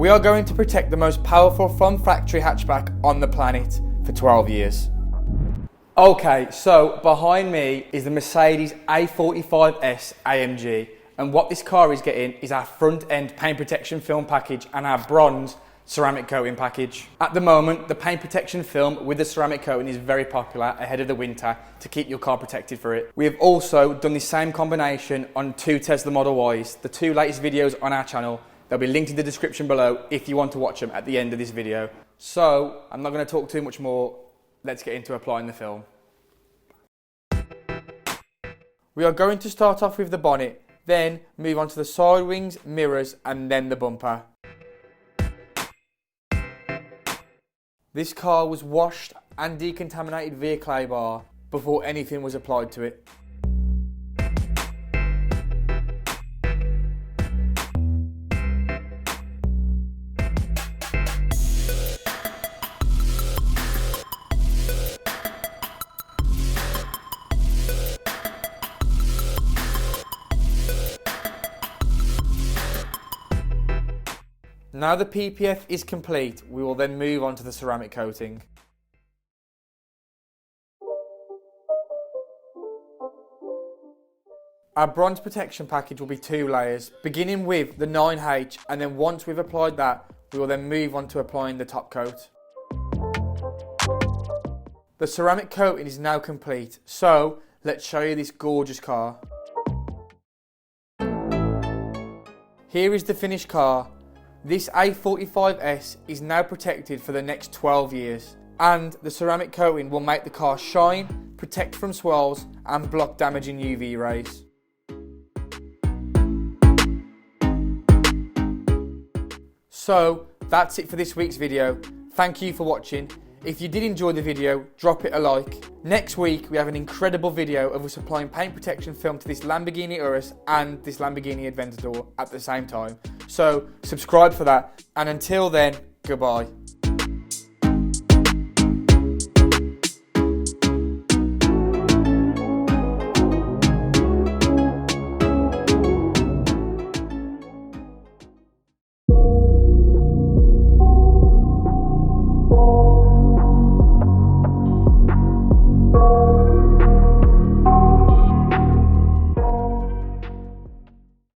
We are going to protect the most powerful from factory hatchback on the planet for 12 years. Okay, so behind me is the Mercedes A45s AMG, and what this car is getting is our front end paint protection film package and our bronze ceramic coating package. At the moment, the paint protection film with the ceramic coating is very popular ahead of the winter to keep your car protected for it. We have also done the same combination on two Tesla Model Ys, the two latest videos on our channel. They'll be linked in the description below if you want to watch them at the end of this video. So, I'm not going to talk too much more. Let's get into applying the film. We are going to start off with the bonnet, then move on to the side wings, mirrors, and then the bumper. This car was washed and decontaminated via clay bar before anything was applied to it. Now the PPF is complete, we will then move on to the ceramic coating. Our bronze protection package will be 2 layers, beginning with the 9H, and then once we've applied that, we will then move on to applying the top coat. The ceramic coating is now complete, so let's show you this gorgeous car. Here is the finished car. This A45S is now protected for the next 12 years, and the ceramic coating will make the car shine, protect from swirls and block damaging UV rays. So that's it for this week's video. Thank you for watching. If you did enjoy the video, drop it a like. Next week we have an incredible video of us applying paint protection film to this Lamborghini Urus and this Lamborghini Aventador at the same time. So subscribe for that, and until then, goodbye.